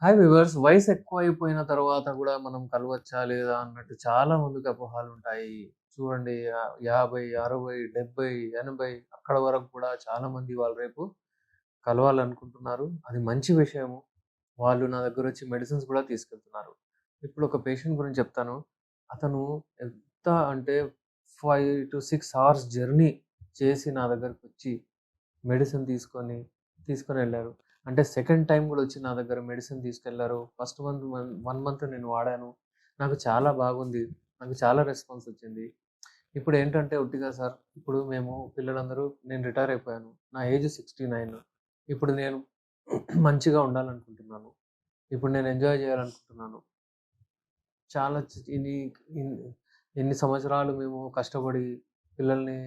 Hi viewers, వయసు ఎక్కువైపోయిన తర్వాత గూడా మనం కలవచ్చా లేదా అన్నట్టు చాలా మందికి అపోహలుంటాయి. చూడండి 50, 60, 70, 80 అక్కడ వరకు కూడా చాలామంది వాళ్ళు రేపు కలవాలనుకుంటున్నారు. అది మంచి విషయము. వాళ్ళు నా దగ్గరొచ్చి మెడిసిన్స్ గూడా తీసుకెళ్తున్నారు. ఇప్పుడు ఒక పేషెంట్ గురించి చెప్తాను. అతను ఎంత అంటే 5-6 అవర్స్ జర్నీ చేసి నా దగ్గరకొచ్చి మెడిసిన్ తీసుకొనెళ్లారు. అంటే సెకండ్ టైమ్ గూడా వచ్చి నా దగ్గర మెడిసిన్ తీసుకెళ్లారు. ఫస్ట్ మంత్ 1 మంత్ నేను వాడాను. నాకు చాలా బాగుంది. నాకు చాలా రెస్పాన్స్ వచ్చింది. ఇప్పుడేంటంటే ఉట్టిగా సార్, ఇప్పుడు మేము పిల్లలందరూ నేను రిటైర్ అయిపోయాను. నా ఏజ్ 69. ఇప్పుడు నేను మంచిగా ఉండాలనుకుంటున్నాను. ఇప్పుడు నేను ఎంజాయ్ చేయాలనుకుంటున్నాను. చాలా చ్ ఇన్ని ఇన్ ఎన్ని సంవత్సరాలు మేము కష్టపడి పిల్లల్ని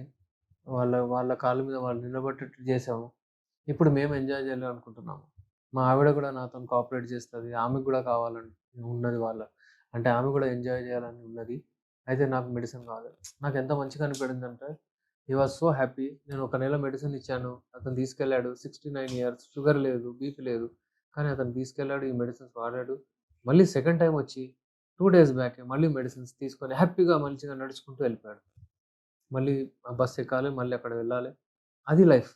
వాళ్ళ వాళ్ళ కాళ్ళ మీద వాళ్ళు నిలబడేటట్టు చేసాము. ఇప్పుడు మేము ఎంజాయ్ చేయాలనుకుంటున్నాము. మా ఆవిడ గూడా నాతోని కోఆపరేట్ చేస్తది. ఆమెకు గూడా కావాలని ఉన్నది అంటే ఆమె గూడా ఎంజాయ్ చేయాలని ఉన్నది. అయితే నాకు మెడిసిన్ కావాలి. నాకెంత మంచిగా అనిపడిందంటే, హి వాస్ సో హ్యాపీ. నేను ఒక నెల మెడిసిన్ ఇచ్చాను. అతను తీసుకెళ్ళాడు. 69 ఇయర్స్, షుగర్ లేదు, బీపీ లేదు. కానీ అతను తీసుకెళ్ళాడు. ఈ మెడిసిన్స్ వాడాడు. మళ్ళీ సెకండ్ టైమ్ వచ్చి 2 డేస్ బ్యాకే మళ్ళీ మెడిసిన్స్ తీసుకొని హ్యాపీగా మంచిగా నడుచుకుంటూ వెళ్ళిపోయాడు. మళ్ళీ బస్ ఎక్కాలి. మళ్ళీ అక్కడ వెళ్ళాలి. అది లైఫ్.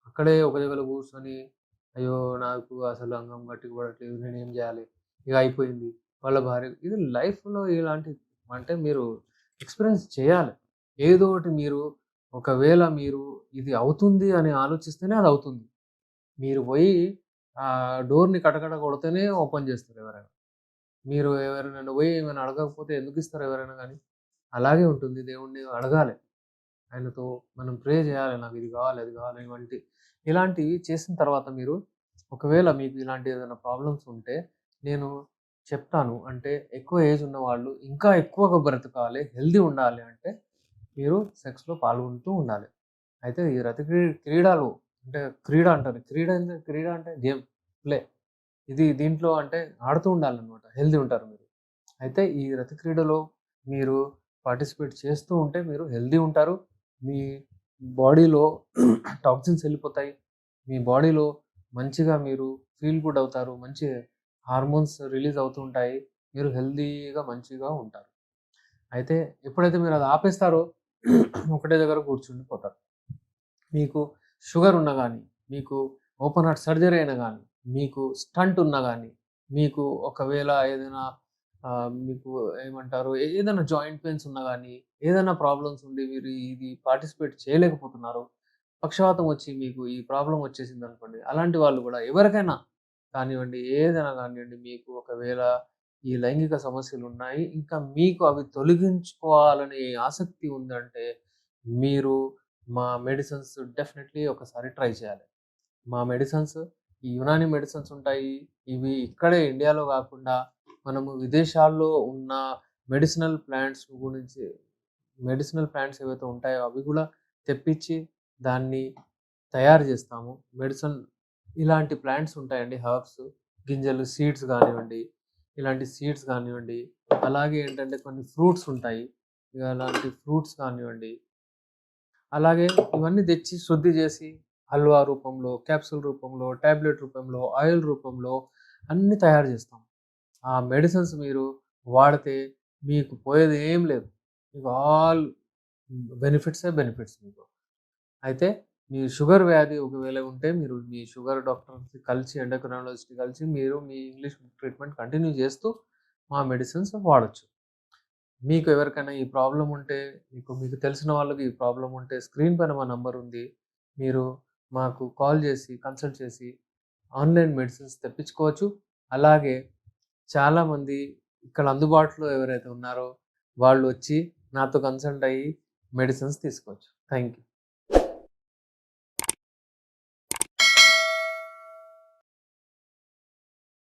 అక్కడే ఒక దగ్గర కూర్చొని, అయ్యో! నాకు అసలు అంగం గట్టిగా పడట్లేదు. నేనేం జేయాలి? ఇగ అయిపోయింది. వాళ్ళ భార్య ఇది లైఫ్‌లో ఇలాంటి అంటే మీరు ఎక్స్‌పీరియన్స్ చేయాలి. ఏదో ఒకటి మీరు ఒకవేళ మీరు ఇది అవుతుంది అని ఆలోచిస్తేనే అది అవుతుంది. మీరు పోయి డోర్‌ని కటకట కొడితేనే ఓపెన్ చేస్తారు ఎవరైనా. మీరు ఎవరినైనా పోయి ఏమైనా అడగకపోతే ఎందుకిస్తారు ఎవరైనా గాని? అలాగే ఉంటుంది. దేవుడిని అడగాలి. ఆయనతో మనం ప్రే చేయాలి. నాకు ఇది కావాలి, అది కావాలి ఇలాంటివి చేసిన తర్వాత మీరు ఒకవేళ మీకు ఇలాంటి ఏదైనా ప్రాబ్లమ్స్ ఉంటే నేను చెప్తాను. అంటే ఎక్కువ ఏజ్ ఉన్నవాళ్ళు ఇంకా ఎక్కువగా బ్రతకాలి, హెల్తీ ఉండాలి అంటే మీరు సెక్స్‌లో పాల్గొంటూ ఉండాలి. అయితే ఈ క్రీడలు అంటే క్రీడ అంటారు. క్రీడ అంటే గేమ్, ప్లే. దీంట్లో అంటే ఆడుతూ ఉండాలనమాట. హెల్తీ ఉంటారు మీరు. అయితే ఈ రతి క్రీడలో మీరు పార్టిసిపేట్ చేస్తూ ఉంటే మీరు హెల్తీ ఉంటారు. మీ బాడీలో టాక్సిన్స్ ఎళ్ళిపోతాయి. మీ బాడీలో మంచిగా మీరు ఫీల్ గుడ్ అవుతారు. మంచి హార్మోన్స్ రిలీజ్ అవుతూ ఉంటాయి. మీరు హెల్తీగా మంచిగా ఉంటారు. అయితే ఎప్పుడైతే మీరది ఆపేస్తారో ఒకటే దగ్గర కూర్చుండిపోతారు. మీకు షుగర్ ఉన్నా గానీ, మీకు ఓపెన్ హార్ట్ సర్జరీ అయినా గానీ, మీకు స్టంట్ ఉన్నా గానీ, మీకు ఒకవేళ ఏదైనా మీకు ఏమంటారు ఏదైనా జాయింట్ పెయిన్స్ ఉన్నా గానీ, ఏదైనా ప్రాబ్లమ్స్ ఉండి మీరు ఇది పార్టిసిపేట్ చేయలేకపోతున్నారు. పక్షవాతం వచ్చి మీకు ఈ ప్రాబ్లమ్ వచ్చేసిందనుకోండి. అలాంటి వాళ్ళు గూడా ఎవరికైనా కానివ్వండి, ఏదైనా గానియండి, మీకు ఒకవేళ ఈ లైంగిక సమస్యలున్నాయి. ఇంకా మీకు అవి తొలగించుకోవాలనే ఆసక్తి ఉందంటే, మీరు మా మెడిసిన్స్ డెఫినెట్‌లీ ఒకసారి ట్రై చేయాలి. మా మెడిసిన్స్ ఈ యునాని మెడిసిన్స్ ఉంటాయి. ఇవి ఇక్కడే ఇండియాలో గాకుండా మనము విదేశాల్లో ఉన్న మెడిసినల్ ప్లాంట్స్ గురించి మెడిసినల్ ప్లాంట్స్ ఏవైతే ఉంటాయో అవి గూడా తెప్పించి దాన్ని తయారు జేస్తాము. ఇలాంటి ప్లాంట్స్ ఉంటాయండి, హెర్బ్స్, గింజలు, సీడ్స్ గానివ్వండి, ఇలాంటి సీడ్స్ గానివ్వండి, అలాగే ఏంటంటే కొన్ని ఫ్రూట్స్ ఉంటాయి. ఇగ అలాంటి ఫ్రూట్స్ కానివ్వండి, అలాగే ఇవన్నీ తెచ్చి శుద్ధి జేసి హల్వా రూపంలో, క్యాప్సూల్ రూపంలో, టాబ్లెట్ రూపంలో, ఆయిల్ రూపంలో అన్నీ తయారు జేస్తాం. ఆ మెడిసిన్స్ మీరు వాడితే మీకు పోయేది ఏం లేదు. మీకు ఆల్ బెనిఫిట్సే మీకు. అయితే మీ షుగర్ వ్యాధి ఒకవేళ ఉంటే మీరు మీ షుగర్ డాక్టర్‌ని కలిసి ఎండోక్రైనాలజిస్ట్‌ని కలిసి మీరు మీ ఇంగ్లీష్ ట్రీట్మెంట్ కంటిన్యూ చేస్తూ మా మెడిసిన్స్ వాడొచ్చు. మీకు ఎవరికైనా ఈ ప్రాబ్లమ్ ఉంటే మీకు తెలిసిన వాళ్ళకి ఈ ప్రాబ్లమ్ ఉంటే స్క్రీన్ పైన మా నంబర్ ఉంది. మీరు మాకు కాల్ చేసి కన్సల్ట్ చేసి ఆన్‌లైన్ మెడిసిన్స్ తెప్పించుకోవచ్చు. అలాగే చాలామంది ఇక్కడ అందుబాటులో ఎవరైతే ఉన్నారో వాళ్ళు వచ్చి నాతో కన్సల్ట్ అయ్యి మెడిసిన్స్ తీసుకోవచ్చు. Thank you.